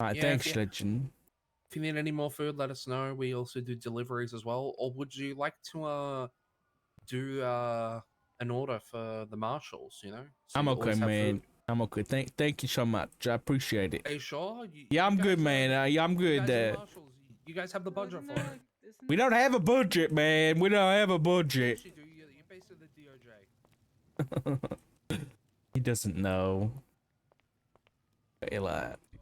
Alright, Yeah, thanks, Legend. If you need any more food, let us know. We also do deliveries as well. Or would you like to do an order for the marshals? You know, so I'm you okay, always have man. food. I'm okay. Thank you so much. I appreciate it. Are you sure? Yeah, I'm you good, guys, man. Yeah, I'm You good. guys are the marshals. You guys have the budget for it. We don't have a budget, man. We don't have a budget. Yes, you do. You're basically the DOJ. He doesn't know.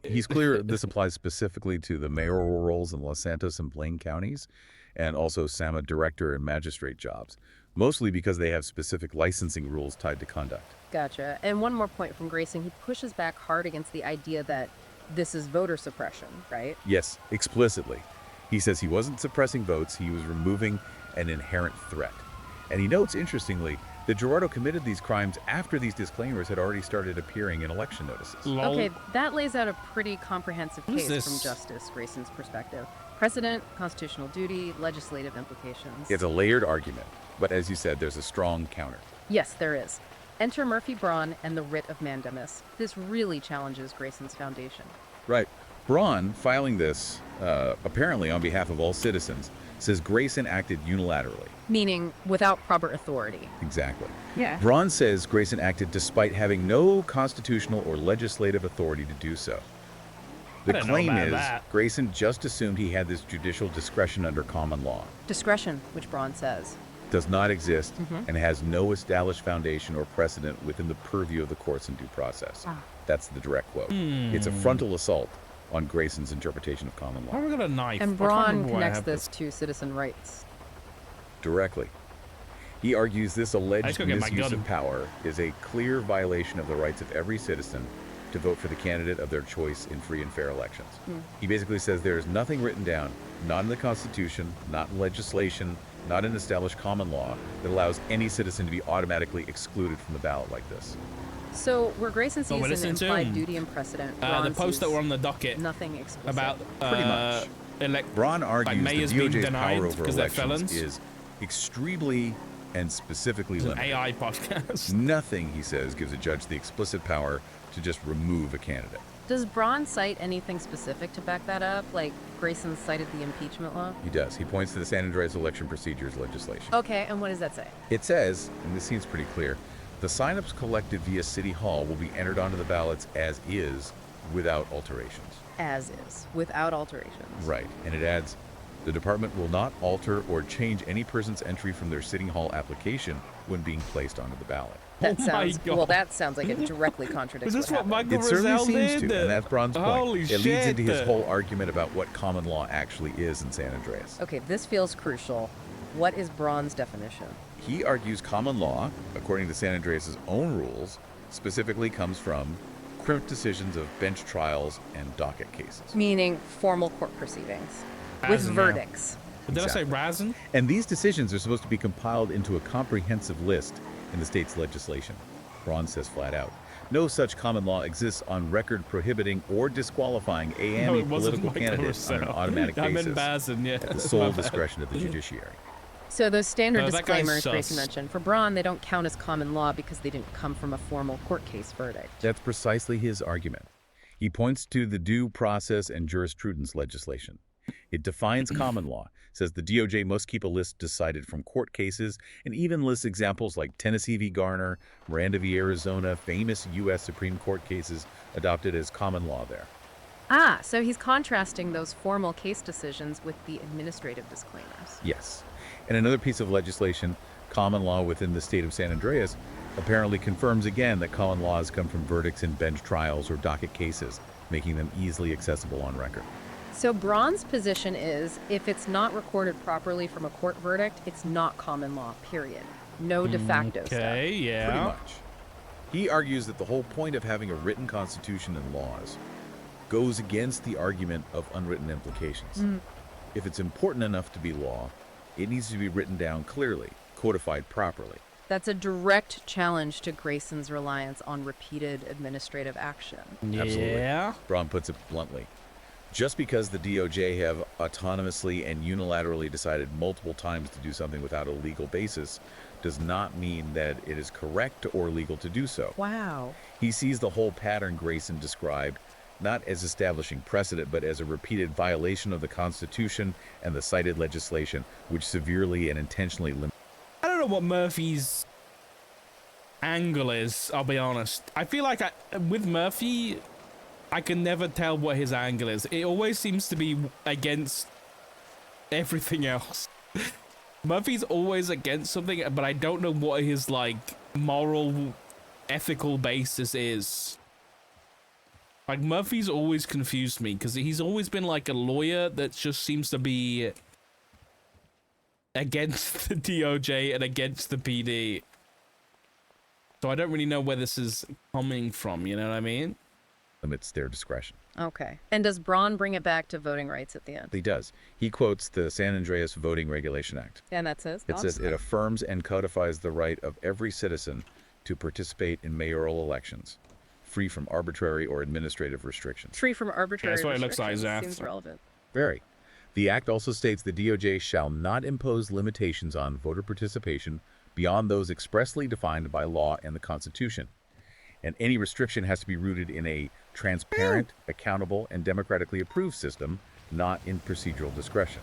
He's clear this applies specifically to the mayoral roles in Los Santos and Blaine counties, and also SAMA director and magistrate jobs, mostly because they have specific licensing rules tied to conduct. Gotcha. And one more point from Grayson, he pushes back hard against the idea that this is voter suppression, right? Yes, explicitly. He says he wasn't suppressing votes, he was removing an inherent threat. And he notes, interestingly, that Gerardo committed these crimes after these disclaimers had already started appearing in election notices. Lol. Okay, that lays out a pretty comprehensive What is case this? from Justice Grayson's perspective. Precedent, constitutional duty, legislative implications. It's a layered argument, but as you said, there's a strong counter. Yes, there is. Enter Murphy Braun and the writ of mandamus. This really challenges Grayson's foundation. Right. Braun, filing this, apparently on behalf of all citizens, says Grayson acted unilaterally. Meaning without proper authority. Exactly. Yeah. Braun says Grayson acted despite having no constitutional or legislative authority to do so. The didn't know claim about is that. Grayson just assumed he had this judicial discretion under common law. Discretion, which Braun says. Does not exist and has no established foundation or precedent within the purview of the courts in due process. That's the direct quote. It's a frontal assault on Grayson's interpretation of common law. Why have we got a knife? And I can't Braun remember why I connects have this to citizen rights. Directly. He argues this I alleged just gotta get my misuse gun. of power is a clear violation of the rights of every citizen to vote for the candidate of their choice in free and fair elections. He basically says there is nothing written down, not in the Constitution, not in legislation, not in established common law, that allows any citizen to be automatically excluded from the ballot like this. So where Grayson Oh, we're sees an listening to implied him. duty and precedent, the Braun post that sees were on the docket nothing explicit. about Pretty much. Braun argues mayors the being DOJ's denied power over because they're elections felons? is extremely and specifically an limited. AI podcast. Nothing, he says, gives a judge the explicit power to just remove a candidate. Does Braun cite anything specific to back that up? Like Grayson cited the impeachment law? He does. He points to the San Andreas election procedures legislation. Okay, and what does that say? It says, and this seems pretty clear, the signups collected via City Hall will be entered onto the ballots as is, without alterations. As is, without alterations. Right. And it adds, the department will not alter or change any person's entry from their City Hall application when being placed onto the ballot. That Oh my sounds God. well. That sounds like it directly contradicts. Is this what happened. Michael It certainly Rizal seems did? to, and that's Braun's point. Holy It shit. leads into his whole argument about what common law actually is in San Andreas. Okay, this feels crucial. What is Braun's definition? He argues common law, according to San Andreas' own rules, specifically comes from criminal decisions of bench trials and docket cases. Meaning formal court proceedings with As in, verdicts. Did I say Exactly. Razin? And these decisions are supposed to be compiled into a comprehensive list in the state's legislation. Braun says flat out, no such common law exists on record prohibiting or disqualifying No, any it wasn't political Michael candidates on an Rizal. automatic I meant basis Bazin, yeah. at the sole discretion of the judiciary. So those standard No, that guy's disclaimers sus. Grayson mentioned, for Braun, they don't count as common law because they didn't come from a formal court case verdict. That's precisely his argument. He points to the due process and jurisprudence legislation. It defines common law, says the DOJ must keep a list decided from court cases, and even lists examples like Tennessee v. Garner, Miranda v. Arizona, famous U.S. Supreme Court cases adopted as common law there. Ah, so he's contrasting those formal case decisions with the administrative disclaimers. Yes. And another piece of legislation, common law within the state of San Andreas, apparently confirms again that common laws come from verdicts in bench trials or docket cases, making them easily accessible on record. So Braun's position is, if it's not recorded properly from a court verdict, it's not common law, period. No de facto stuff. Okay, yeah. Pretty much. He argues that the whole point of having a written constitution and laws goes against the argument of unwritten implications. If it's important enough to be law, it needs to be written down clearly, codified properly. That's a direct challenge to Grayson's reliance on repeated administrative action. Absolutely. Yeah. Braun puts it bluntly. Just because the DOJ have autonomously and unilaterally decided multiple times to do something without a legal basis does not mean that it is correct or legal to do so. Wow. He sees the whole pattern Grayson described not as establishing precedent, but as a repeated violation of the Constitution and the cited legislation, which severely and intentionally limits. I don't know what Murphy's angle is, I'll be honest. I feel like with Murphy, I can never tell what his angle is. It always seems to be against everything else. Murphy's always against something, but I don't know what his, like, moral, ethical basis is. Like, Murphy's always confused me, because he's always been, like, a lawyer that just seems to be against the DOJ and against the PD. So I don't really know where this is coming from, you know what I mean? Limits their discretion. Okay. And does Braun bring it back to voting rights at the end? He does. He quotes the San Andreas Voting Regulation Act. And that says? It says it affirms and codifies the right of every citizen to participate in mayoral elections, free from arbitrary or administrative restrictions. Free from arbitrary that's what it looks like, restrictions. Zaf. Seems relevant. Very. The act also states the DOJ shall not impose limitations on voter participation beyond those expressly defined by law and the Constitution. And any restriction has to be rooted in a transparent, accountable, and democratically approved system, not in procedural discretion.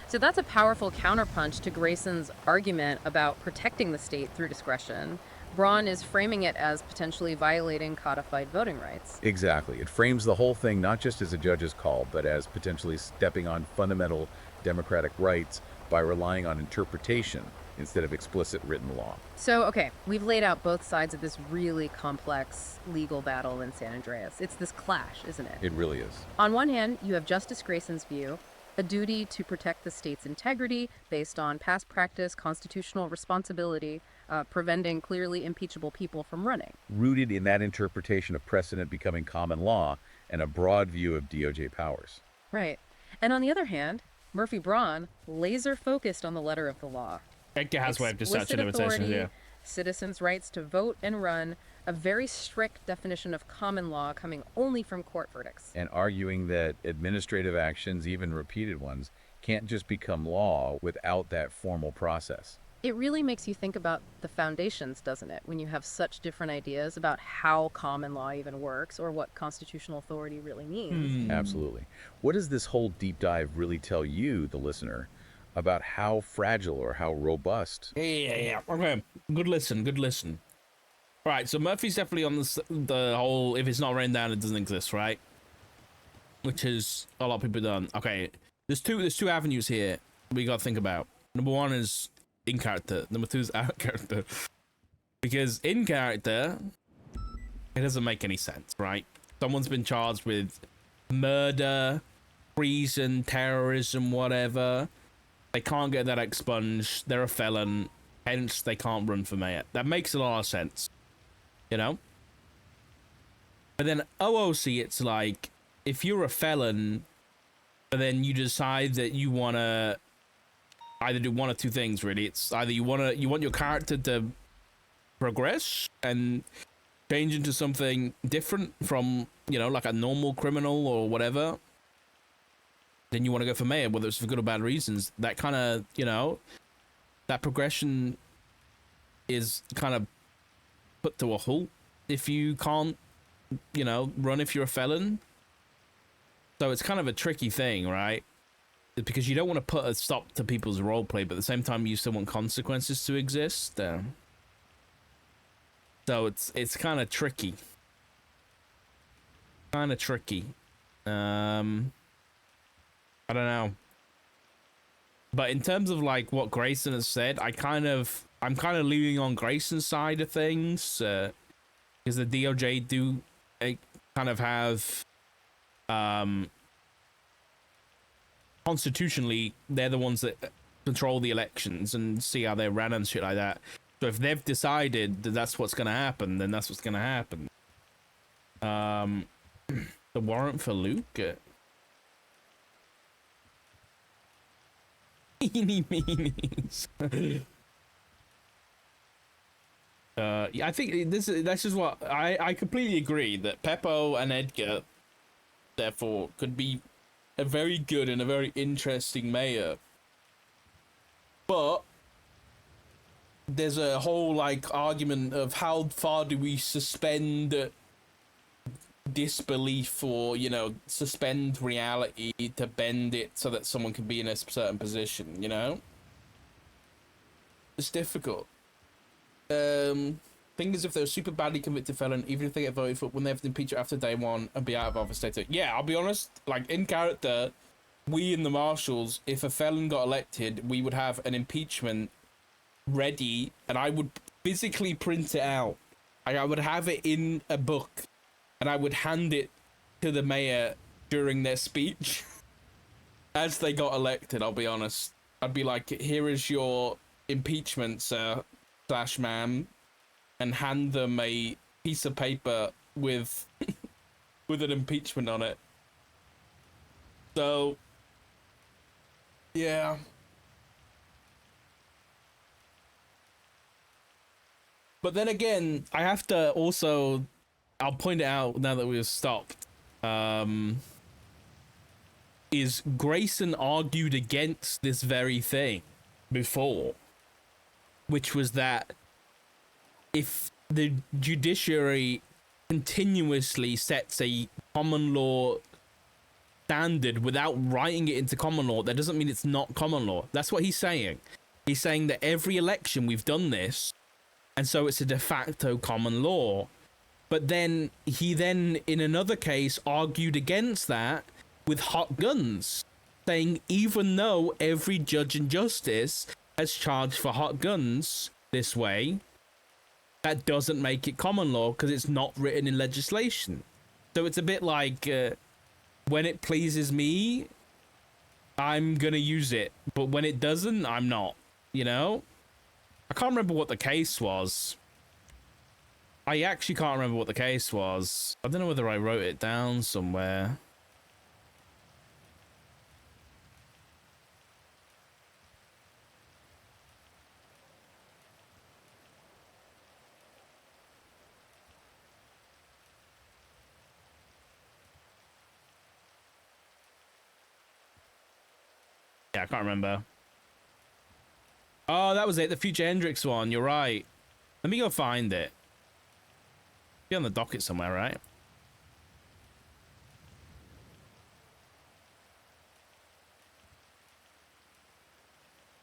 So that's a powerful counterpunch to Grayson's argument about protecting the state through discretion. Braun is framing it as potentially violating codified voting rights. Exactly. It frames the whole thing not just as a judge's call, but as potentially stepping on fundamental democratic rights by relying on interpretation instead of explicit written law. So, okay, we've laid out both sides of this really complex legal battle in San Andreas. It's this clash, isn't it? It really is. On one hand, you have Justice Grayson's view, a duty to protect the state's integrity based on past practice, constitutional responsibility, preventing clearly impeachable people from running. Rooted in that interpretation of precedent becoming common law and a broad view of DOJ powers. Right. And on the other hand, Murphy Braun, laser focused on the letter of the law. Edgar has waived his statute Explicit of limitations, authority, yeah. citizens' rights to vote and run, a very strict definition of common law coming only from court verdicts. And arguing that administrative actions, even repeated ones, can't just become law without that formal process. It really makes you think about the foundations, doesn't it? When you have such different ideas about how common law even works or what constitutional authority really means. Absolutely. What does this whole deep dive really tell you, the listener, about how fragile or how robust? Yeah. Okay. Good listen. Right, so Murphy's definitely on the whole, if it's not written down, it doesn't exist, right? Which is a lot of people done. Okay, there's two avenues here we got to think about. Number one is in character. Number two is out of character. Because in character, it doesn't make any sense, right? Someone's been charged with murder, treason, terrorism, whatever. They can't get that expunged. They're a felon. Hence, they can't run for mayor. That makes a lot of sense. You know? But then OOC, it's like, if you're a felon, but then you decide that you want to either do one or two things, really. It's either you want your character to progress and change into something different from, you know, like a normal criminal or whatever. Then you want to go for mayor, whether it's for good or bad reasons. That kind of, you know, that progression is kind of put to a halt if you can't, you know, run if you're a felon. So it's kind of a tricky thing, right? Because you don't want to put a stop to people's roleplay, but at the same time, you still want consequences to exist. So it's kind of tricky. I don't know. But in terms of like what Grayson has said, I'm kind of leaning on Grayson's side of things, because the DOJ do kind of have, constitutionally, they're the ones that control the elections and see how they ran and shit like that. So if they've decided that that's what's going to happen, then that's what's going to happen. The warrant for Luke. Eeny meanies. Yeah, I think that's just what I completely agree that Peppo and Edgar, therefore, could be a very good and a very interesting mayor. But there's a whole like argument of how far do we suspend disbelief or, you know, suspend reality to bend it so that someone can be in a certain position, you know? It's difficult. Thing is, if they're a super badly convicted felon, even if they get voted for, when they have to impeach it after day one and be out of office later. Yeah, I'll be honest, like, in character, we in the Marshals, if a felon got elected, we would have an impeachment ready, and I would physically print it out. Like, I would have it in a book, and I would hand it to the mayor during their speech as they got elected, I'll be honest. I'd be like, here is your impeachment, sir, / ma'am, and hand them a piece of paper with with an impeachment on it. So, yeah. But then again, I have to also, I'll point it out now that we've stopped, is Grayson argued against this very thing before, which was that if the judiciary continuously sets a common law standard without writing it into common law, that doesn't mean it's not common law. That's what he's saying. He's saying that every election we've done this, and so it's a de facto common law. But then he in another case argued against that with hot guns, saying even though every judge and justice has charged for hot guns this way, that doesn't make it common law because it's not written in legislation. So it's a bit like, when it pleases me, I'm gonna use it, but when it doesn't, I'm not, you know? I can't remember what the case was. I actually can't remember what the case was. I don't know whether I wrote it down somewhere. Yeah, I can't remember. Oh, that was it. The Future Hendrix one. You're right. Let me go find it. Be on the docket somewhere, right?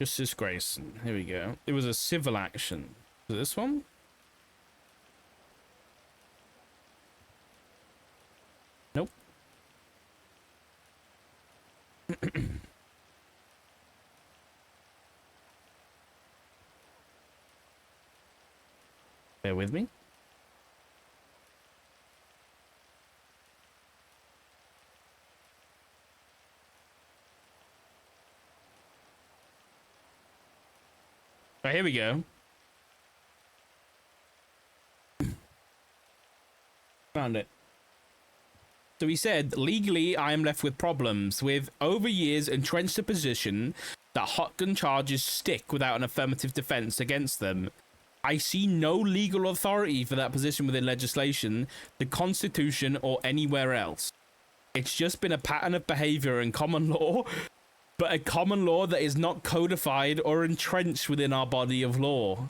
Justice Grayson. Here we go. It was a civil action. Is it this one? Nope. Bear with me. Right, here we go. Found it. So he said, legally, I am left with problems with over years entrenched a position that hot gun charges stick without an affirmative defense against them. I see no legal authority for that position within legislation, the Constitution, or anywhere else. It's just been a pattern of behavior in common law, but a common law that is not codified or entrenched within our body of law.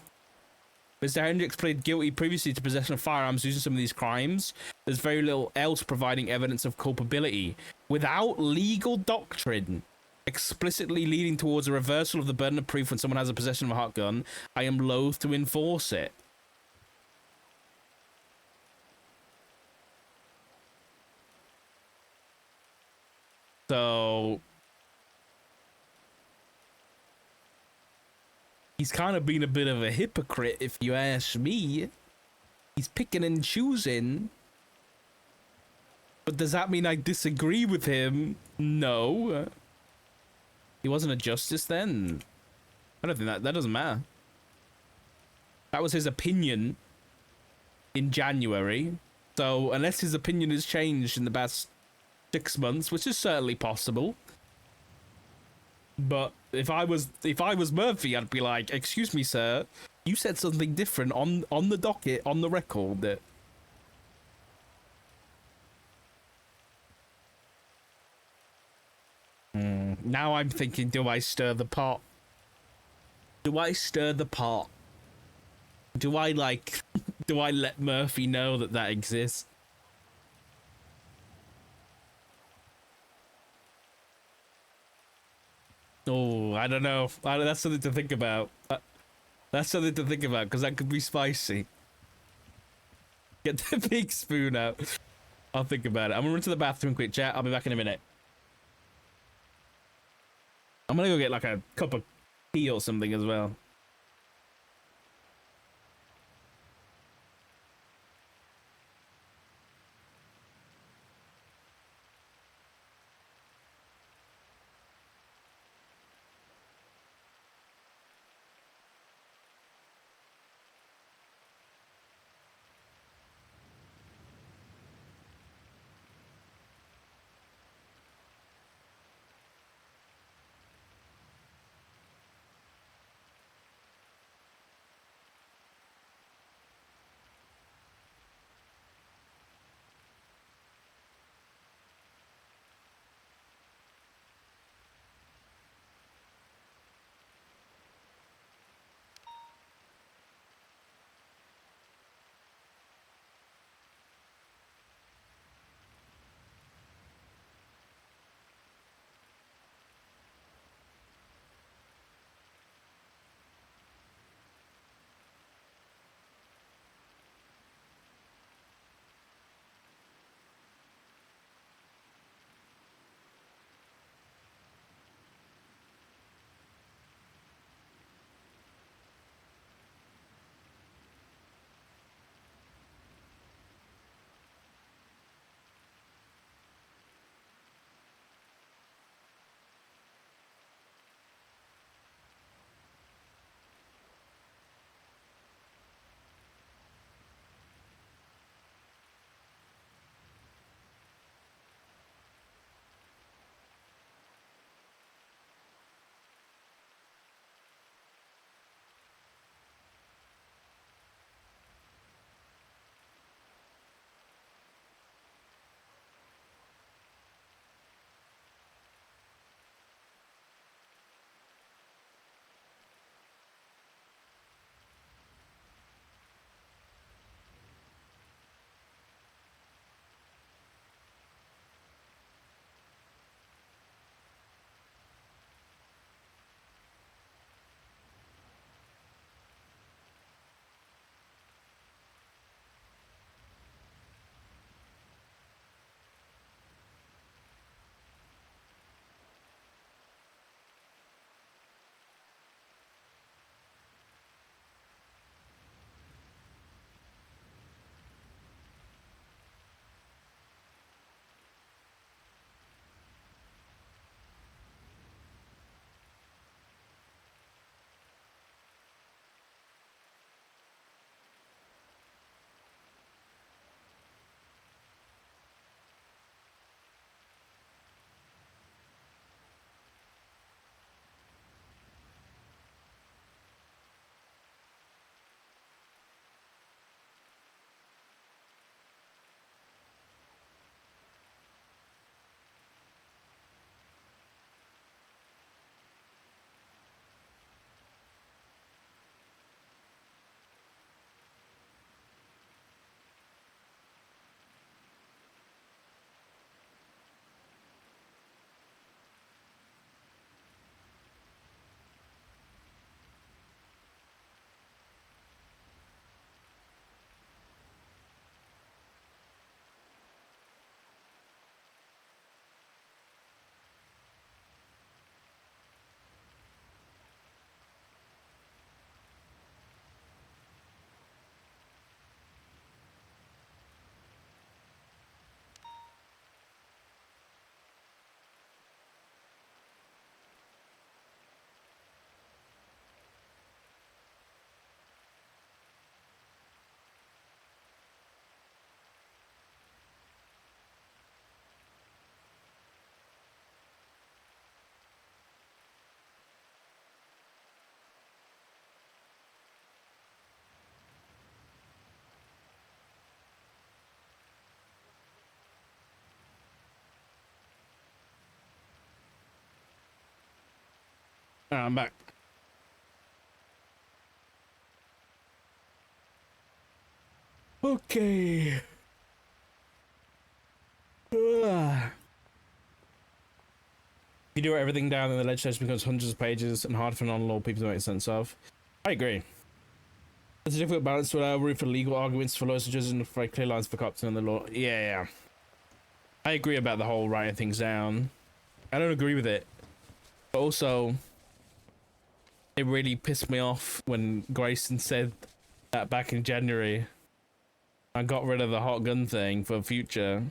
Mr. Hendricks pleaded guilty previously to possession of firearms using some of these crimes. There's very little else providing evidence of culpability. Without legal doctrine explicitly leading towards a reversal of the burden of proof when someone has a possession of a hot gun, I am loath to enforce it. So he's kind of been a bit of a hypocrite, if you ask me. He's picking and choosing. But does that mean I disagree with him? No. He wasn't a justice then. I don't think that doesn't matter. That was his opinion in January. So unless his opinion has changed in the past 6 months, which is certainly possible. But if I was Murphy, I'd be like, excuse me, sir, you said something different on the docket, on the record that. Now I'm thinking, do I stir the pot? Do I stir the pot? Do I, like, do I let Murphy know that exists? Ooh, I don't know. That's something to think about. That's something to think about, because that could be spicy. Get the big spoon out. I'll think about it. I'm gonna run to the bathroom quick, chat. I'll be back in a minute. I'm gonna go get like a cup of tea or something as well. I'm back. Okay. you do everything down in the legislation becomes hundreds of pages and hard for non-law people to make sense of. I agree. There's a difficult balance to allow room for legal arguments for lawyers and judges and for clear lines for cops and the law. Yeah. I agree about the whole writing things down. I don't agree with it. But also, it really pissed me off when Grayson said that back in January. I got rid of the hot gun thing for future.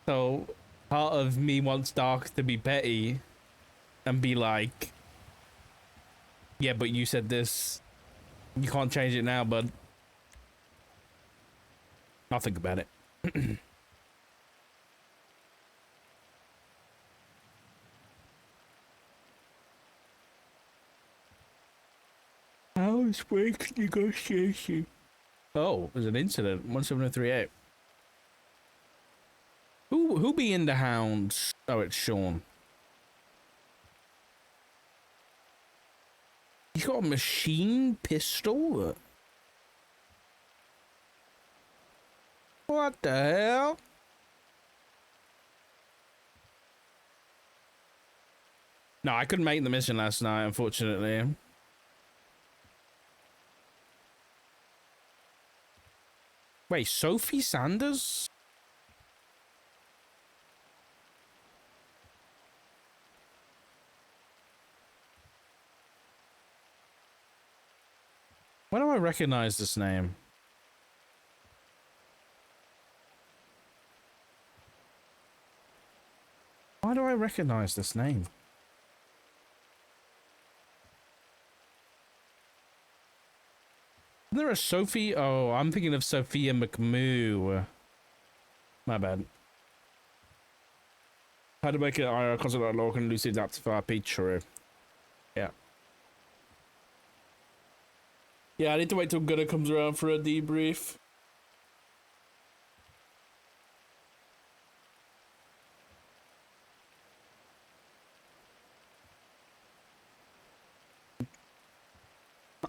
So part of me wants Dark to be petty and be like, yeah, but you said this. You can't change it now, bud. I'll think about it. How is break negotiation? Oh, there's an incident. 17038. Who be in the hounds? Oh, it's Sean. He's got a machine pistol? What the hell? No, I couldn't make the mission last night, unfortunately. Wait, Sophie Sanders? Why do I recognize this name? Why do I recognize this name? Isn't there a Sophie? Oh, I'm thinking of Sophia McMoo. My bad. How to make an IR constant law can loosely adapt for RP? True. Yeah. Yeah, I need to wait till Gunnar comes around for a debrief.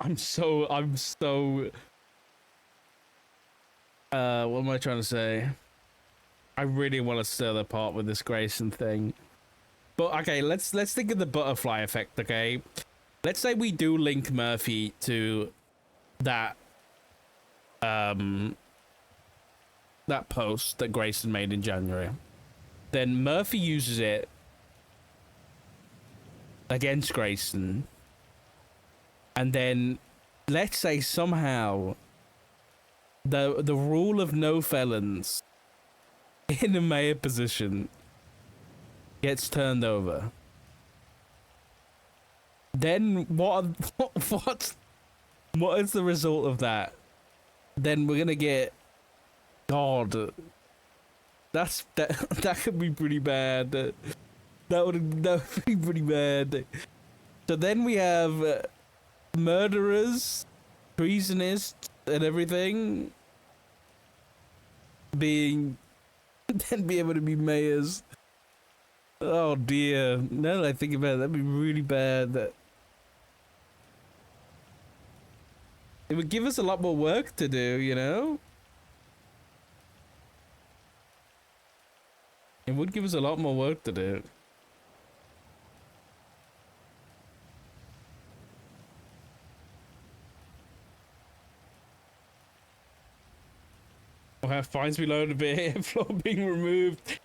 I'm so what am I trying to say? I really want to stir the pot with this Grayson thing. But okay, let's think of the butterfly effect, okay? Let's say we do link Murphy to that that post that Grayson made in January. Then Murphy uses it against Grayson. And then let's say somehow the rule of no felons in a mayor position gets turned over. Then what is the result of that? Then we're gonna get God. That could be pretty bad. That would be pretty bad. So then we have murderers, treasonists, and everything being able to be mayors. Oh dear. Now that I think about it, that'd be really bad. It would give us a lot more work to do, you know? It would give us a lot more work to do. We'll have fines below the bit, floor being removed.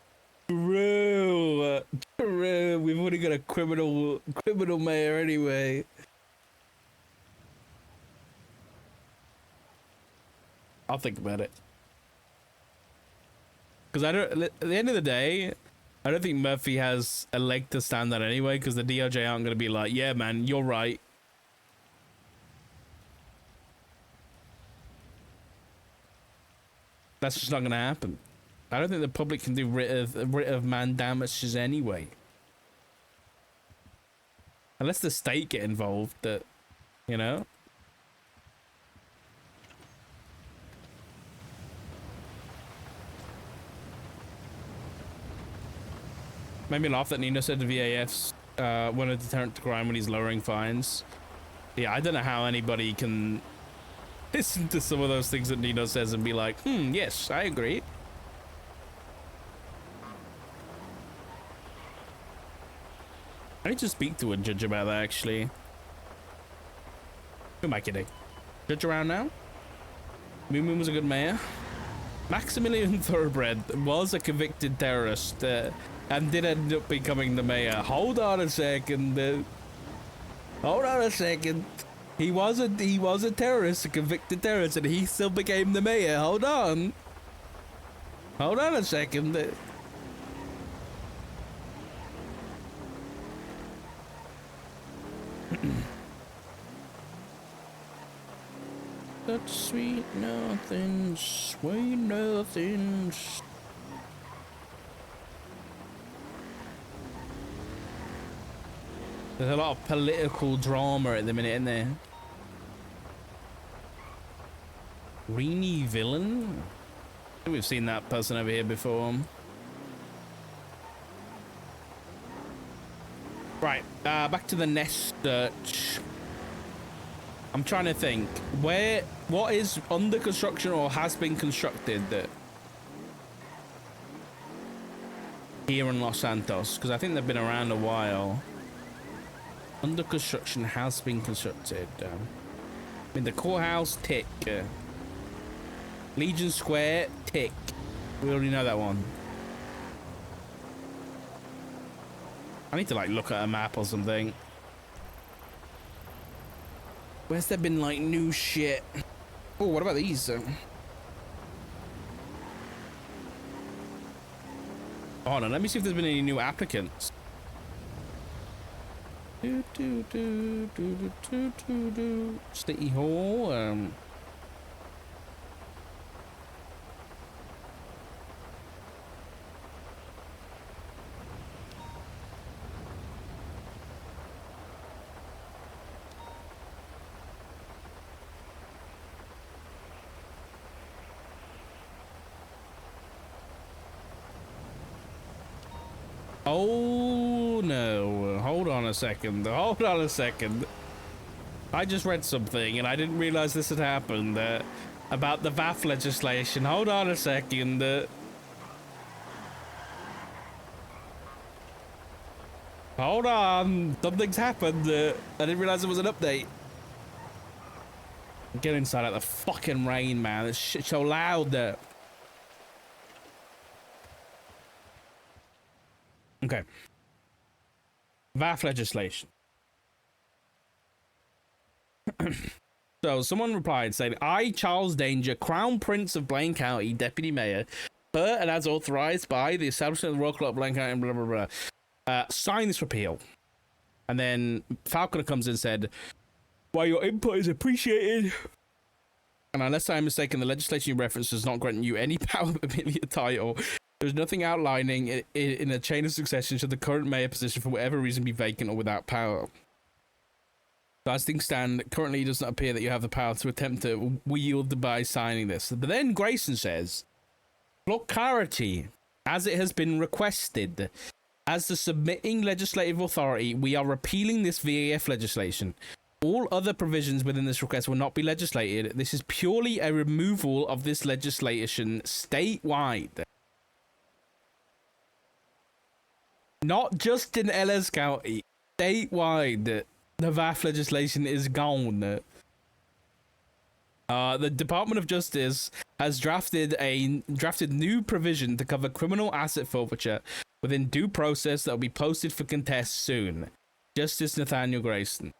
True. We've already got a criminal mayor anyway. I'll think about it. Because at the end of the day, I don't think Murphy has a leg to stand on anyway, because the DOJ aren't going to be like, yeah, man, you're right. That's just not going to happen. I don't think the public can do writ of mandamuses anyway. Unless the state get involved, that, you know? Made me laugh that Nino said the VAFs want a deterrent to crime when he's lowering fines. Yeah, I don't know how anybody can listen to some of those things that Nino says and be like, yes, I agree. I need to speak to a judge about that, actually. Who am I kidding? Judge around now? Moon Moon was a good mayor. Maximilian Thoroughbred was a convicted terrorist and did end up becoming the mayor. Hold on a second. Hold on a second. He was a terrorist, a convicted terrorist, and he still became the mayor. Hold on. Hold on a second. Such sweet nothings, sweet nothings. There's a lot of political drama at the minute, isn't there? Greeny villain? I think we've seen that person over here before. Right, back to the nest search. I'm trying to think. What is under construction or has been constructed here in Los Santos? Because I think they've been around a while. Under construction has been constructed. I mean, the courthouse, tick. Legion Square, tick. We already know that one. I need to like look at a map or something. Where's there been like new shit? Oh, what about these? Hold on, let me see if there's been any new applicants. City Hall. Oh no, hold on a second, hold on a second. I just read something and I didn't realize this had happened about the VAF legislation. Hold on a second. Hold on, something's happened. I didn't realize it was an update. Get inside out the fucking rain, man. This shit's so loud. Okay. VAF legislation. So someone replied saying, I, Charles Danger, Crown Prince of Blaine County, Deputy Mayor, per and as authorized by the establishment of the Royal Club of Blaine County, blah, blah, blah, sign this repeal. And then Falconer comes in and said, while your input is appreciated, and unless I am mistaken, the legislation you reference does not grant you any power but merely a title. There's nothing outlining in a chain of succession should the current mayor position for whatever reason be vacant or without power. So as things stand, currently it does not appear that you have the power to attempt to wield by signing this. But then Grayson says, for clarity, as it has been requested, as the submitting legislative authority, we are repealing this VAF legislation. All other provisions within this request will not be legislated. This is purely a removal of this legislation statewide. Not just in LS County, statewide, the VAF legislation is gone. The Department of Justice has drafted new provision to cover criminal asset forfeiture within due process that will be posted for contest soon. Justice Nathaniel Grayson.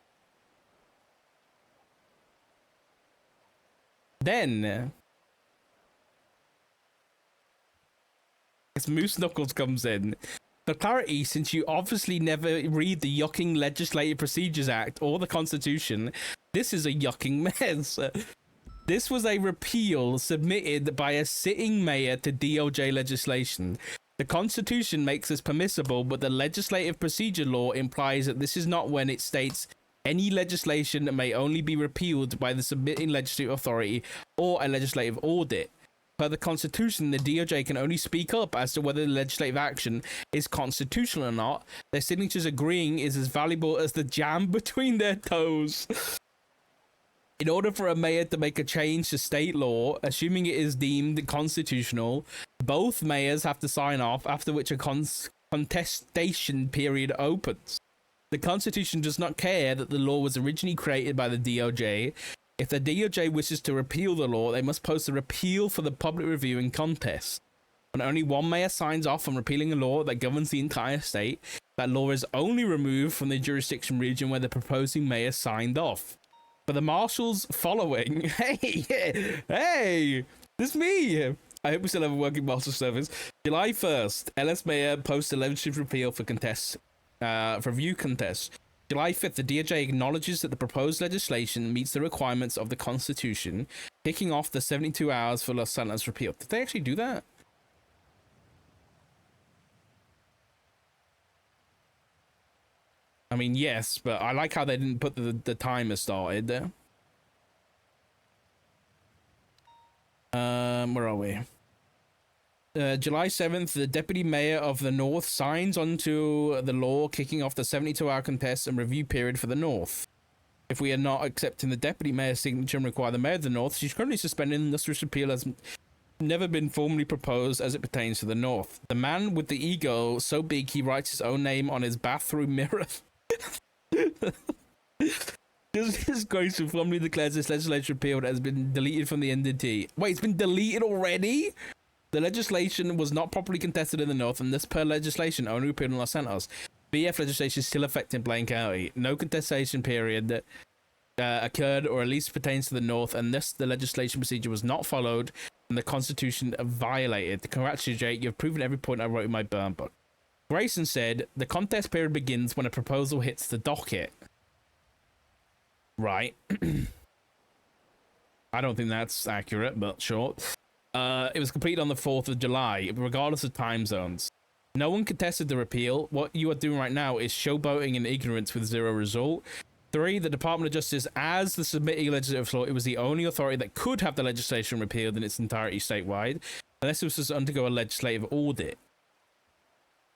Then, as Moose Knuckles comes in. For clarity, since you obviously never read the yucking Legislative Procedures Act or the Constitution, this is a yucking mess. This was a repeal submitted by a sitting mayor to DOJ legislation. The Constitution makes this permissible, but the Legislative Procedure Law implies that this is not when it states any legislation may only be repealed by the submitting legislative authority or a legislative audit. Per the Constitution, the DOJ can only speak up as to whether the legislative action is constitutional or not. Their signatures agreeing is as valuable as the jam between their toes. In order for a mayor to make a change to state law, assuming it is deemed constitutional, both mayors have to sign off, after which a contestation period opens. The Constitution does not care that the law was originally created by the DOJ. If the DOJ wishes to repeal the law, they must post a repeal for the public review and contest. When only one mayor signs off on repealing a law that governs the entire state, that law is only removed from the jurisdiction region where the proposing mayor signed off. For the marshals following, hey, this is me. I hope we still have a working marshal service. July 1st, LS Mayor posts a legislative repeal for contest, for review contest. July 5th, the DOJ acknowledges that the proposed legislation meets the requirements of the Constitution, kicking off the 72 hours for Los Santos repeal. Did they actually do that? I mean, yes, but I like how they didn't put the timer started there. Where are we? July 7th, the deputy mayor of the North signs onto the law, kicking off the 72-hour contest and review period for the North. If we are not accepting the deputy mayor's signature and require the mayor of the North, she's currently suspended and this repeal has never been formally proposed as it pertains to the North. The man with the ego so big he writes his own name on his bathroom mirror. His Grace formally declares this legislation repealed has been deleted from the NDT. Wait, it's been deleted already? The legislation was not properly contested in the North, and this per legislation only repealed in Los Santos. BF legislation is still affecting Blaine County. No contestation period that occurred or at least pertains to the North, and thus the legislation procedure was not followed and the Constitution violated. Congratulate, you've proven every point I wrote in my burn book. Grayson said, the contest period begins when a proposal hits the docket. Right. I don't think that's accurate, but sure. It was completed on the 4th of July, regardless of time zones. No one contested the repeal. What you are doing right now is showboating in ignorance with zero result. 3, the Department of Justice, as the submitting legislative law, it was the only authority that could have the legislation repealed in its entirety statewide, unless it was to undergo a legislative audit.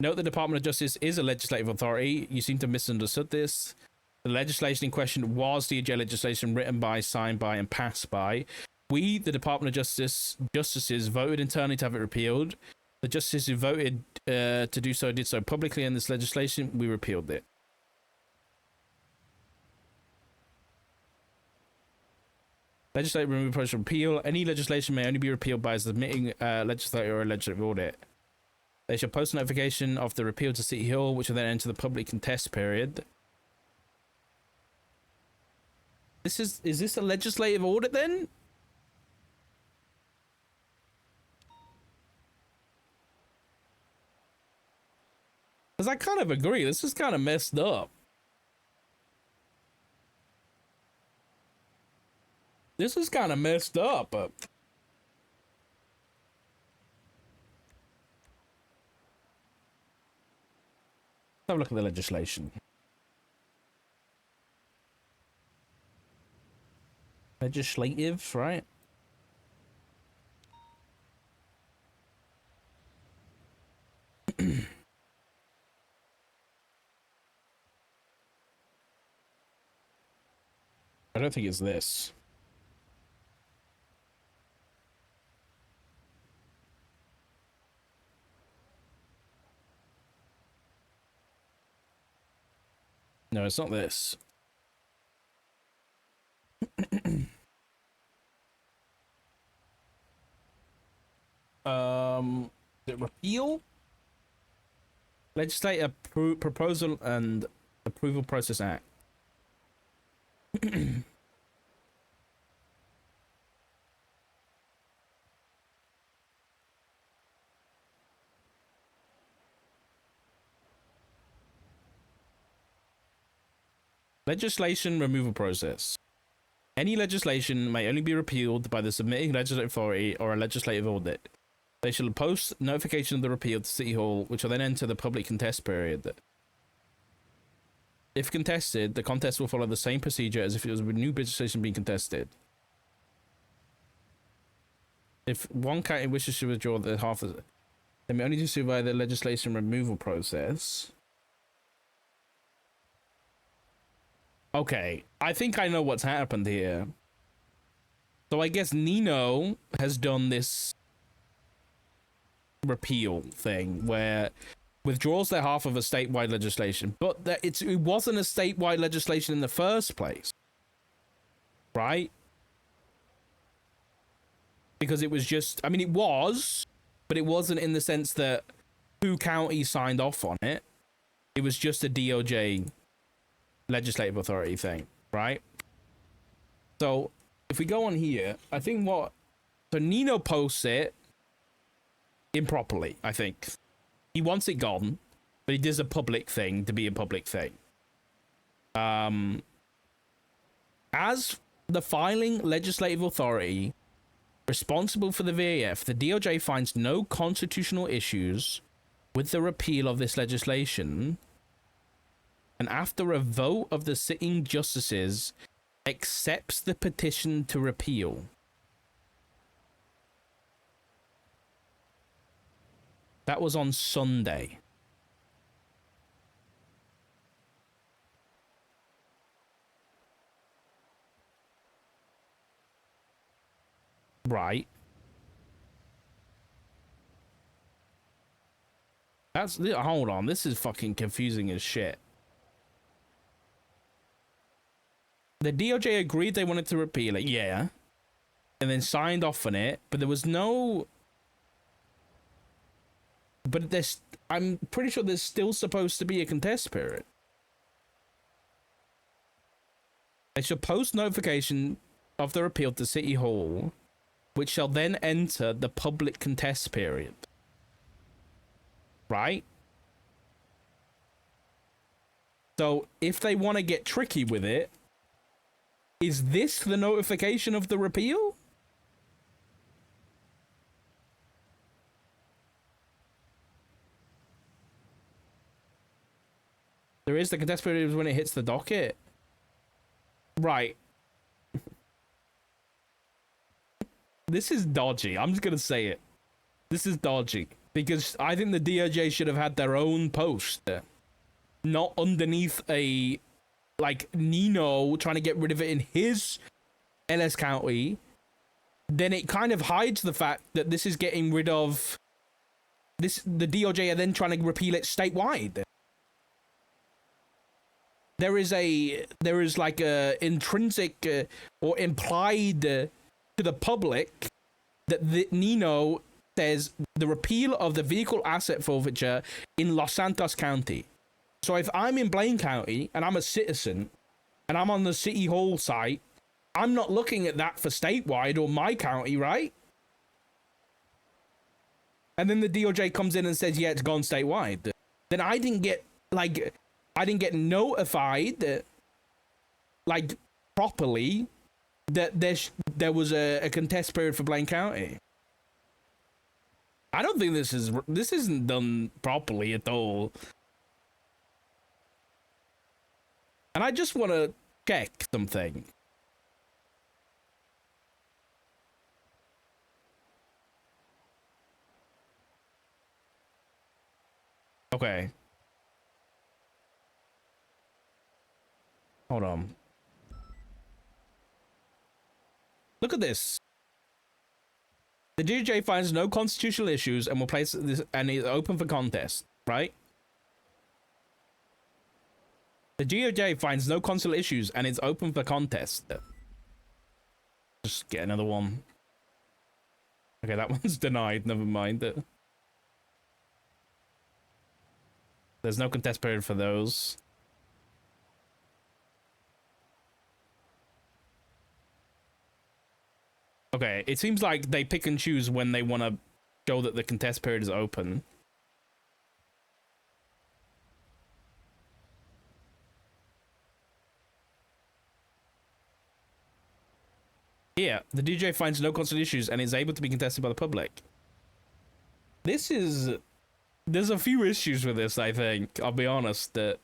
Note the Department of Justice is a legislative authority. You seem to have misunderstood this. The legislation in question was DOJ legislation written by, signed by, and passed by. We, the Department of Justices, voted internally to have it repealed. The justices who voted to do so did so publicly in this legislation. We repealed it. Legislative removal process repeal. Any legislation may only be repealed by a submitting legislator or a legislative audit. They shall post notification of the repeal to City Hall, which will then enter the public contest period. Is this a legislative audit then? Because I kind of agree. This is kind of messed up. This is kind of messed up. Let's have a look at the legislation. Legislative, right? I don't think it's this. No, it's not this. Is it repeal? Legislative Proposal and Approval Process Act. Legislation removal process. Any legislation may only be repealed by the submitting legislative authority or a legislative audit. They shall post notification of the repeal to City Hall, which will then enter the public contest period. If contested, the contest will follow the same procedure as if it was a new legislation being contested. If one county wishes to withdraw the half of it, they may only do so via the legislation removal process. Okay, I think I know what's happened here. So I guess Nino has done this repeal thing where withdraws their half of a statewide legislation, but that it wasn't a statewide legislation in the first place, right? Because it was just, I mean, it was, but it wasn't in the sense that 2 counties signed off on it. It was just a DOJ legislative authority thing, right? So if we go on here, I think so Nino posts it improperly, I think. He wants it gone, but he does a public thing to be a public thing. As the filing legislative authority responsible for the VAF, the DOJ finds no constitutional issues with the repeal of this legislation, and after a vote of the sitting justices, accepts the petition to repeal. That was on Sunday. Right. Hold on, this is fucking confusing as shit. The DOJ agreed they wanted to repeal it, yeah. And then signed off on it, but there was no... But I'm pretty sure there's still supposed to be a contest period. They should post notification of the repeal to City Hall, which shall then enter the public contest period. Right? So, if they want to get tricky with it, is this the notification of the repeal? There is the contest period when it hits the docket. Right. This is dodgy. I'm just going to say it. This is dodgy. Because I think the DOJ should have had their own post. Not underneath a... Like, Nino trying to get rid of it in his LS County. Then it kind of hides the fact that this is getting rid of... The DOJ are then trying to repeal it statewide. There is like a intrinsic or implied to the public that Nino says the repeal of the vehicle asset forfeiture in Los Santos County. So if I'm in Blaine County and I'm a citizen and I'm on the City Hall site, I'm not looking at that for statewide or my county, right? And then the DOJ comes in and says, yeah, it's gone statewide. Then I didn't get notified, like, properly that there was a contest period for Blaine County. I don't think this isn't done properly at all. And I just want to check something. Okay. Hold on. Look at this. The DOJ finds no constitutional issues and will place this and is open for contest, right? The DOJ finds no constitutional issues and is open for contest. Just get another one. Okay, that one's denied. Never mind. There's no contest period for those. Okay, it seems like they pick and choose when they want to show that the contest period is open. Here, the DJ finds no constant issues and is able to be contested by the public. There's a few issues with this, I think. I'll be honest. That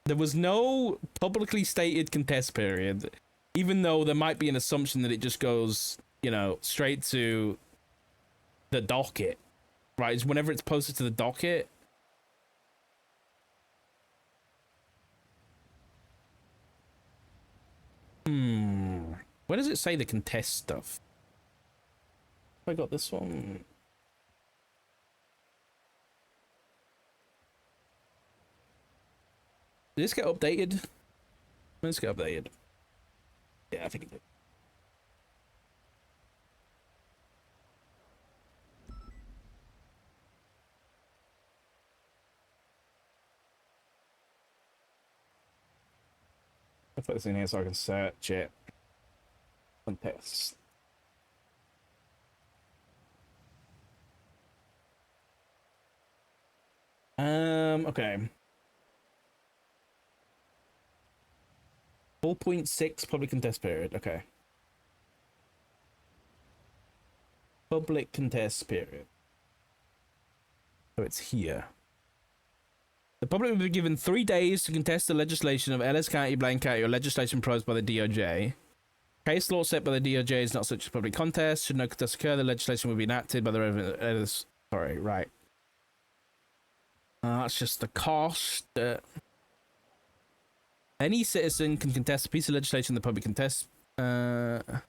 there was no publicly stated contest period. Even though there might be an assumption that it just goes, you know, straight to the docket, right? It's whenever it's posted to the docket. Where does it say the contest stuff? Have I got this one? this get updated? Let's get updated. Yeah, I think it did. I'll put this in here so I can search it. Contest. Okay. 4.6 public contest period. Okay. Public contest period. So it's here. The public will be given 3 days to contest the legislation of Ellis County, Blaine County, or legislation proposed by the DOJ. Case law set by the DOJ is not such a public contest. Should no contest occur, the legislation will be enacted by the relevant. Sorry, right. That's just the cost. Any citizen can contest a piece of legislation the public contest. Doesn't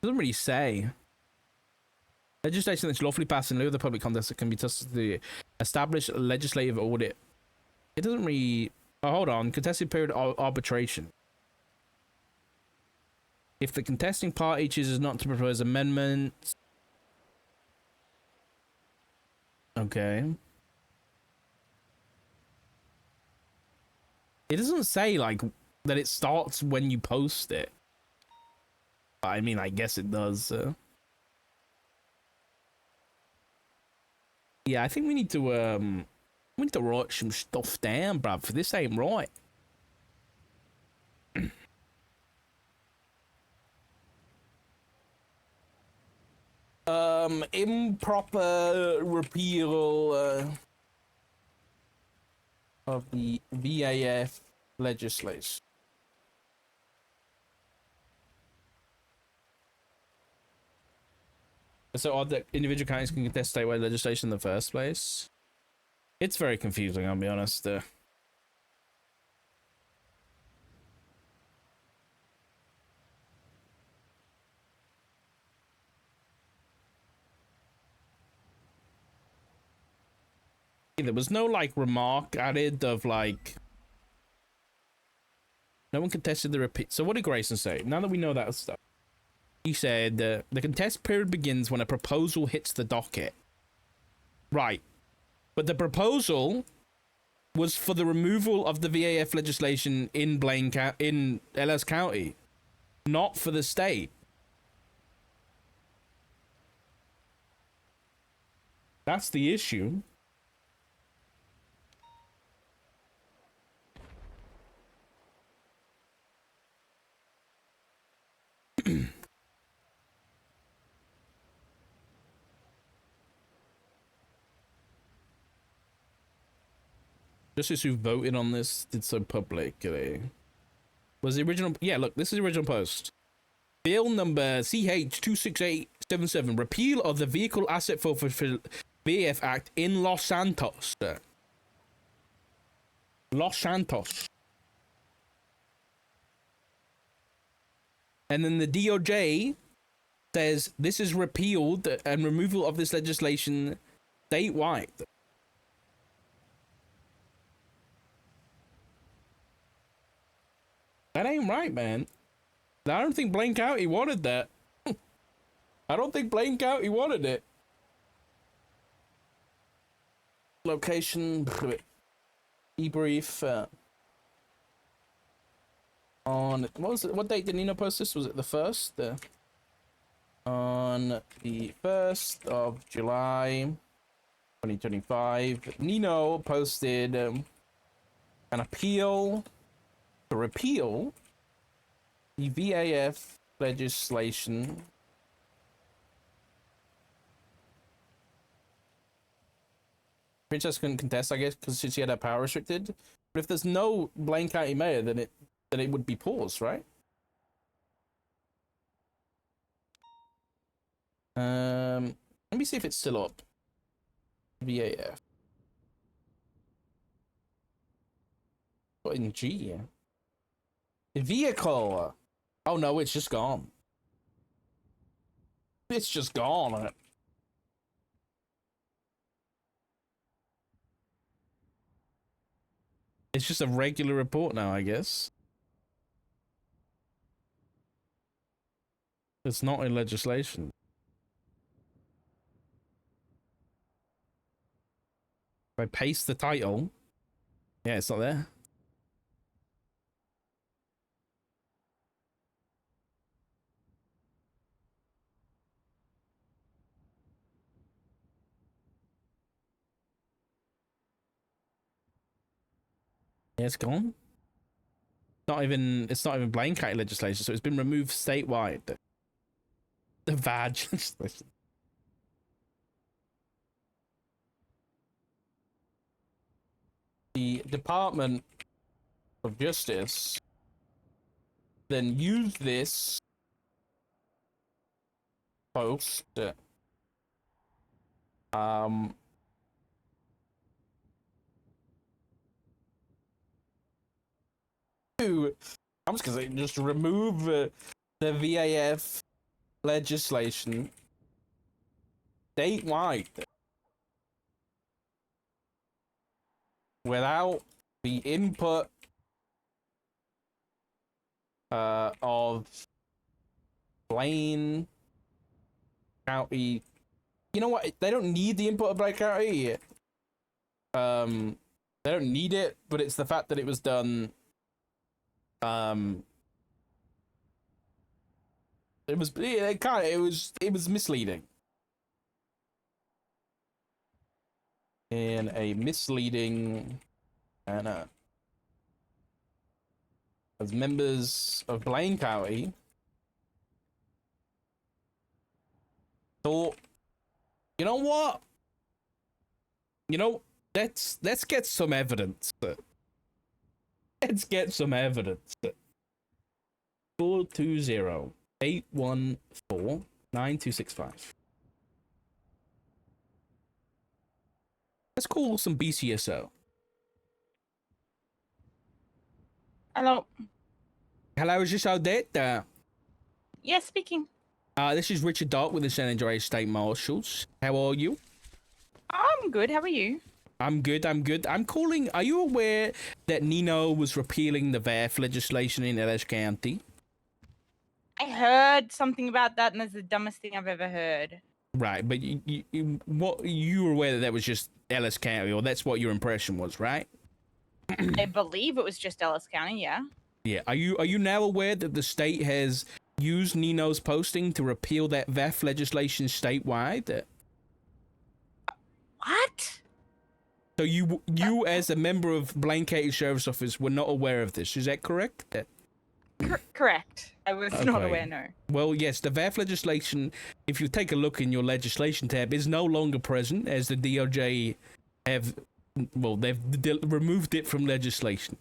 really say. Legislation that's lawfully passed in lieu of the public contest that can be tested to establish a legislative audit. It doesn't really. Oh, hold on. Contested period arbitration. If the contesting party chooses not to propose amendments. Okay. It doesn't say like that it starts when you post it. I mean, I guess it does. Yeah, I think we need to write some stuff down, bruv. For this ain't right. Improper repeal of the VAF legislation. So odd that individual counties can contest statewide legislation in the first place. It's very confusing, I'll be honest. There was no like remark added of like no one contested the repeat. So what did Grayson say? Now that we know that stuff, he said the contest period begins when a proposal hits the docket. Right, but the proposal was for the removal of the VAF legislation in in LS County, not for the state. That's the issue. Justice who voted on this did so publicly. Was the original? Yeah, look, this is the original post. Bill number CH26877, repeal of the Vehicle Asset Forfeiture VAF Act in Los Santos. Los Santos. And then the DOJ says this is repealed and removal of this legislation statewide. That ain't right, man. I don't think Blaine County wanted that. I don't think Blaine County wanted it. Location, debrief. On what was it? What date did Nino post this? Was it the 1st? On the 1st of July, 2025, Nino posted an appeal to repeal the VAF legislation Princess couldn't contest, I guess, because she had her power restricted. But if there's no Blaine County mayor, then it would be paused, right? Let me see if it's still up. VAF. What in G? Vehicle. Oh no, it's just gone. It's just gone. It's just a regular report now, I guess. It's not in legislation. If I paste the title, yeah, it's not there. Yeah, it's gone. It's not even blanket legislation, so it's been removed statewide. The VAD legislation. The Department of Justice then used this post I'm just gonna say, just remove the VAF legislation statewide without the input of Blaine County. You know what? They don't need the input of Blaine County. They don't need it, but it's the fact that it was done. It was misleading. In a misleading manner. As members of Blaine County thought, you know what? You know, let's get some evidence. Let's get some evidence. 420-814-9265. Let's call some BCSO. Hello. Hello, is this Odette? Yes, speaking. This is Richard Dark with the San Andreas State Marshals. How are you? I'm good. How are you? I'm good. I'm calling. Are you aware that Nino was repealing the VAF legislation in Ellis County? I heard something about that, and that's the dumbest thing I've ever heard. Right, but you were aware that was just Ellis County, or that's what your impression was, right? I believe it was just Ellis County, yeah. Yeah. Are you now aware that the state has used Nino's posting to repeal that VAF legislation statewide? What? So you as a member of Blaine County Sheriff's Office were not aware of this, is that correct? Correct. I was not Okay. aware, no. Well, yes, the VAF legislation, if you take a look in your legislation tab, is no longer present, as the DOJ have, well, they've removed it from legislation.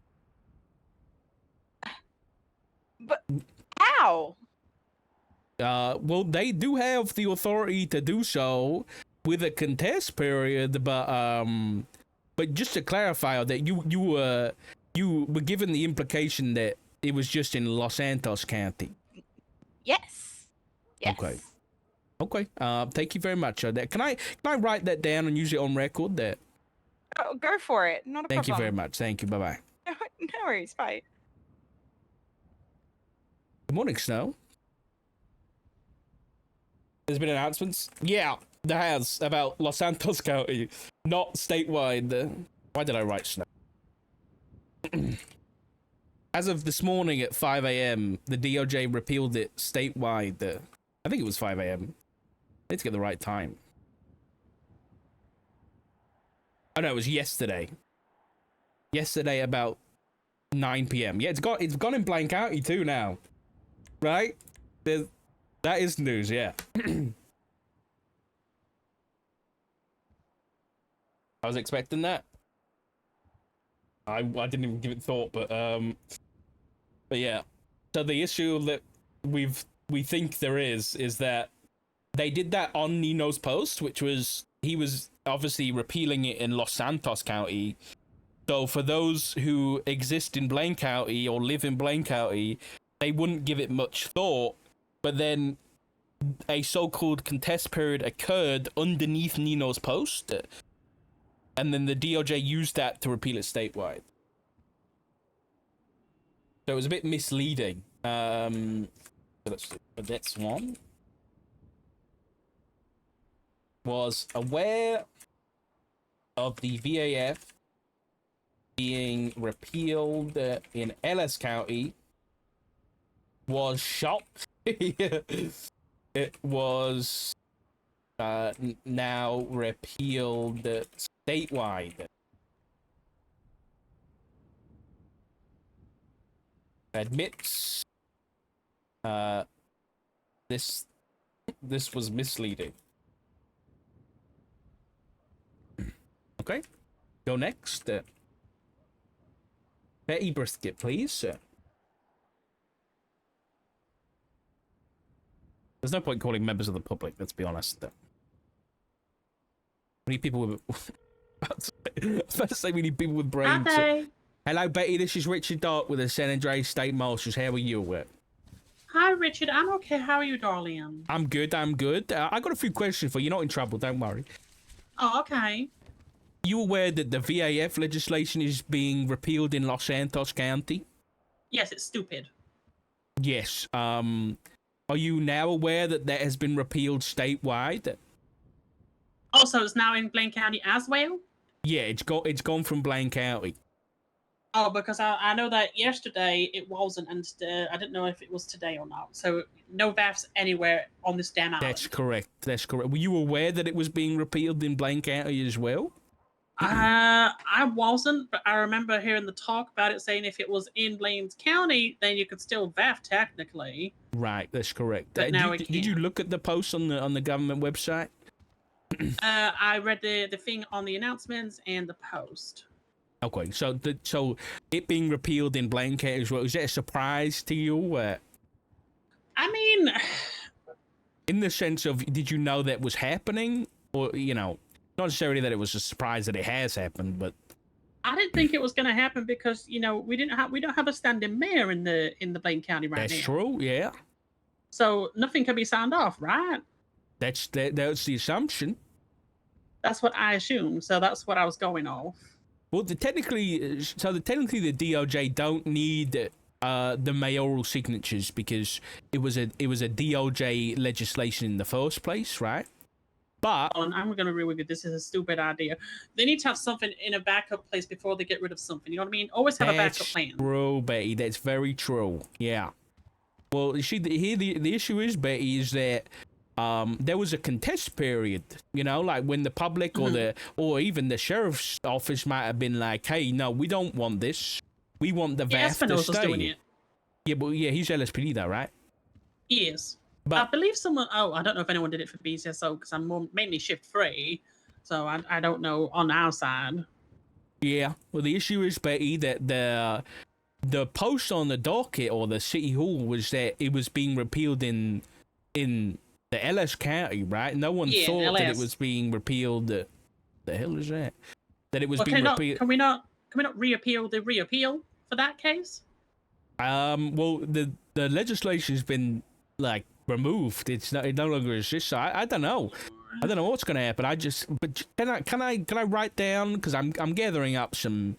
But how? Well, they do have the authority to do so with a contest period, but just to clarify that you were given the implication that it was just in Los Santos County. Yes. Yes. Okay. Thank you very much. Can I write that down and use it on record? That. Oh, go for it. Not a Thank you problem. very much. Thank you. Bye bye. No worries. Bye. Good morning, Snow. There's been announcements. Yeah, there has, about Los Santos County, not statewide. Why did I write Snow? As of this morning at 5 a.m., the DOJ repealed it statewide. I think it was 5 a.m. I need to get the right time. Oh no, it was yesterday. Yesterday about 9 p.m. Yeah, it's gone in Blaine County too now. Right? That is news, yeah. I was expecting that. I didn't even give it thought, but yeah. So the issue that we think there is that they did that on Nino's post, which was he was obviously repealing it in Los Santos County. So for those who exist in Blaine County or live in Blaine County, they wouldn't give it much thought. But then a so-called contest period occurred underneath Nino's post, and then the DOJ used that to repeal it statewide. So it was a bit misleading. So let's see. The next one was aware of the VAF being repealed in Ellis County, was shocked. It was now repealed statewide. Admits this was misleading. Okay, go next. Betty Brisket, please. There's no point calling members of the public, let's be honest. We need people with... I was about to say we need people with brains. Hi. Hello, Betty, this is Richard Dark with the San Andreas State Marshals. How are you? Hi, Richard. I'm okay. How are you, darling? I'm good, I got a few questions for you. You're not in trouble, don't worry. Oh, okay. You aware that the VAF legislation is being repealed in Los Santos County? Yes, it's stupid. Yes. Are you now aware that that has been repealed statewide? Also, it's now in Blaine County as well? Yeah, it's gone from Blaine County. Oh, because I know that yesterday it wasn't, and I didn't know if it was today or not. So, no VAFs anywhere on this damn island. That's correct. Were you aware that it was being repealed in Blaine County as well? I wasn't, but I remember hearing the talk about it saying if it was in Blaine County, then you could still VAF technically. Right, that's correct. But now did you look at the post on the government website? I read the thing on the announcements and the post. Okay, so it being repealed in Blaine County as well, is that a surprise to you? I mean, in the sense of, did you know that was happening, or not necessarily that it was a surprise that it has happened, but I didn't think it was going to happen because we don't have a standing mayor in the Blaine County right now. That's true, yeah. So nothing can be signed off, right? That's the assumption. That's what I assumed. So that's what I was going off. Well, technically the DOJ don't need the mayoral signatures because it was a DOJ legislation in the first place, right? But I'm going to agree with you. This is a stupid idea. They need to have something in a backup place before they get rid of something. You know what I mean? Always have a backup plan. That's true, Betty. That's very true. Yeah. Well, you see, the issue is, Betty, is that there was a contest period, like when the public or even the sheriff's office might have been like, hey, no, we don't want this. We want the VAF to stay. Doing it. Yeah, but he's LSPD though, right? Yes. But I believe someone, I don't know if anyone did it for BCSO because I'm mainly shift free. So I don't know on our side. Yeah. Well, the issue is, Betty, that the post on the docket or the city hall was that it was being repealed in the Ellis County, right? No one thought that it was being repealed. The hell is that? That it was being repealed. Can we not reappeal the reappeal for that case? Well, the legislation's been removed. It no longer exists. So I don't know. I don't know what's going to happen. But can I write down, because I'm gathering up some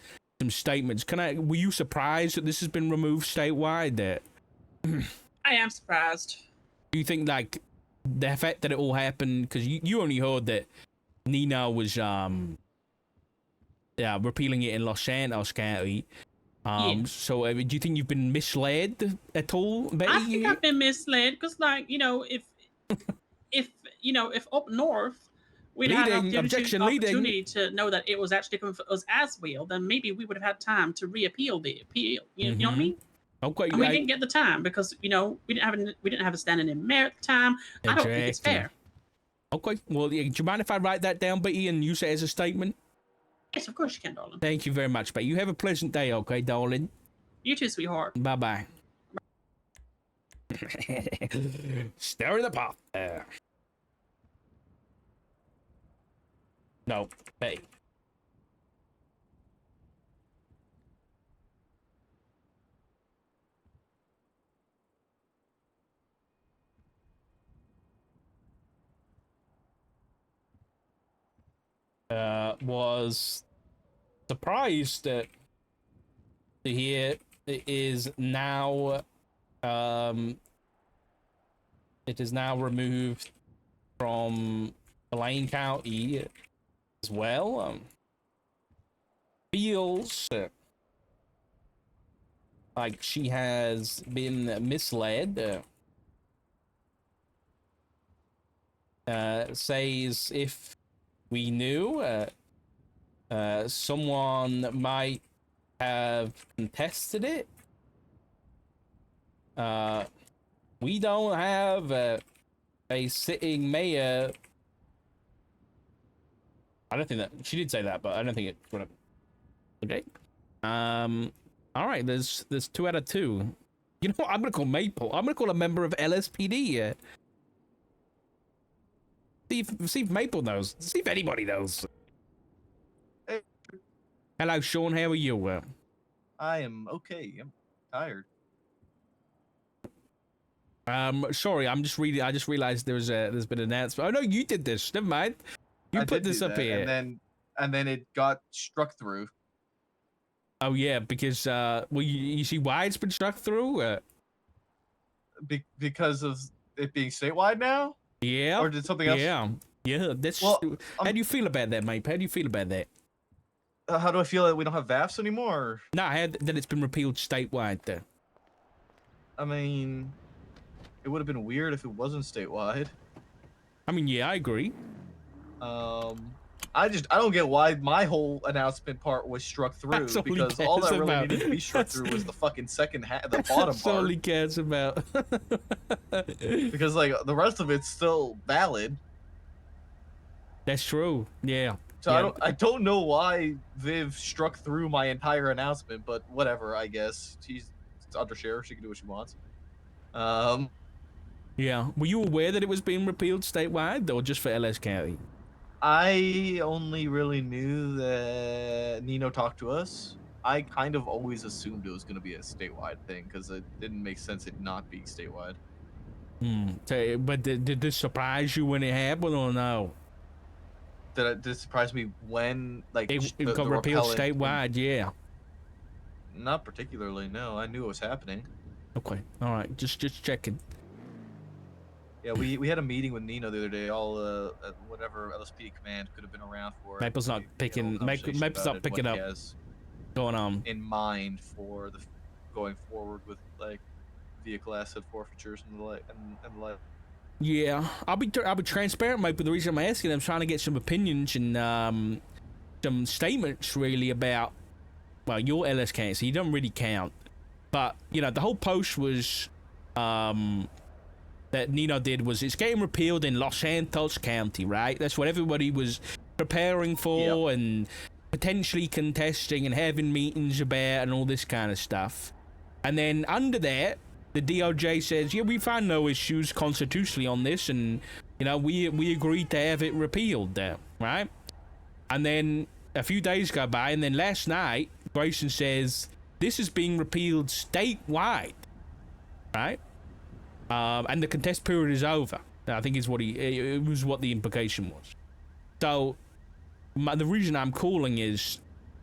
statements. Were you surprised that this has been removed statewide? I am surprised. Do you think the fact that it all happened, because you only heard that Nino was repealing it in Los Santos County. So do you think you've been misled at all, Betty? I think I've been misled because, if up north we'd had an opportunity to know that it was actually coming for us as well, then maybe we would have had time to reappeal the appeal. You know what I mean? Okay. And we didn't get the time because we didn't have a standing in mayor at the time. Exactly. I don't think it's fair. Okay. Well, do you mind if I write that down, Betty, and use it as a statement? Yes, of course you can, darling. Thank you very much, Betty. You have a pleasant day, okay, darling? You too, sweetheart. Bye-bye. Stir in the pot. No, Betty. was surprised to hear it is now removed from Blaine County as well. Feels like she has been misled. Says if we knew, someone might have contested it. We don't have a sitting mayor. I don't think that she did say that, but I don't think it's gonna. Okay. All right. There's 2 out of 2. You know what? I'm gonna call Maple. I'm gonna call a member of LSPD. See if Maple knows. See if anybody knows. Hey. Hello, Sean. How are you? I am okay. I'm tired. Sorry. I just realized there's been an announcement. Oh no, you did this. Never mind. You I put did this do up that, here. and then it got struck through. Oh yeah, because well, you see why it's been struck through. Because of it being statewide now. Yeah. Or did something else? Yeah. That's. Well, how do you feel about that, mate? How do you feel about that? How do I feel that we don't have VAFs anymore? No, that it's been repealed statewide. I mean, it would have been weird if it wasn't statewide. I mean, yeah, I agree. I don't get why my whole announcement part was struck through, because all that really needed to be struck through was the fucking the bottom That's all part. he cares about. Because like the rest of it's still valid. That's true. Yeah. So yeah. I don't know why Viv struck through my entire announcement, but whatever, I guess. She's undersheriff, she can do what she wants. Yeah. Were you aware that it was being repealed statewide, or just for LS County? I only really knew that Nino talked to us. I kind of always assumed it was going to be a statewide thing, because it didn't make sense it not being statewide. So, but did this surprise you when it happened, or no? Did it surprise me when, like, It the got repealed repellent statewide, yeah. Not particularly, no. I knew it was happening. Okay, all right, just checking. Yeah, we had a meeting with Nino the other day. All whatever LSPD command could have been around for. Maple's not picking. Maple's not picking up. Going on. In mind for the going forward with like vehicle asset forfeitures and the like and the like. Yeah, I'll be transparent, mate. But the reason I'm asking, I'm trying to get some opinions and some statements really about your LS can't, so you don't really count. But you know, the whole post was that Nino did was it's getting repealed in Los Santos County, right? That's what everybody was preparing for and potentially contesting and having meetings about and all this kind of stuff. And then under that, the DOJ says, yeah, we find no issues constitutionally on this, and you know, we agreed to have it repealed, right? And then a few days go by, and then last night, Grayson says this is being repealed statewide, right? And the contest period is over. I think is what it was what the implication was. So the reason I'm calling is,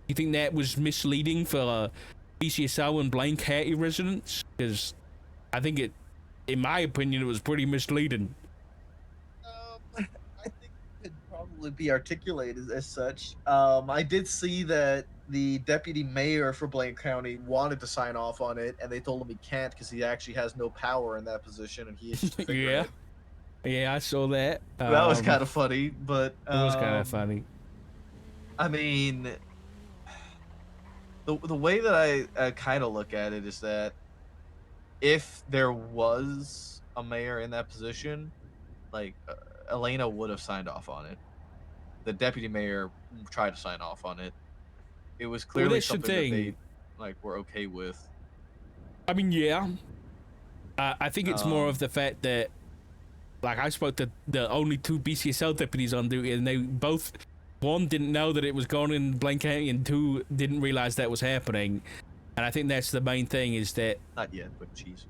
you think that was misleading for BCSO and Blaine County residents? Because I think it, in my opinion, it was pretty misleading. I think it could probably be articulated as such. I did see that the deputy mayor for Blaine County wanted to sign off on it, and they told him he can't because he actually has no power in that position, and he is just a figurehead. Yeah, I saw that. That was kind of funny, but it was kind of funny. I mean, the way that I kind of look at it is that if there was a mayor in that position, like Elena would have signed off on it. The deputy mayor tried to sign off on it. It was clearly something that they were okay with. I mean, yeah. I think it's more of the fact that, like, I spoke to the only 2 BCSL deputies on duty, and they both, 1 didn't know that it was going in Blaine County, and 2 didn't realize that was happening. And I think that's the main thing, is that not yet, but jeez.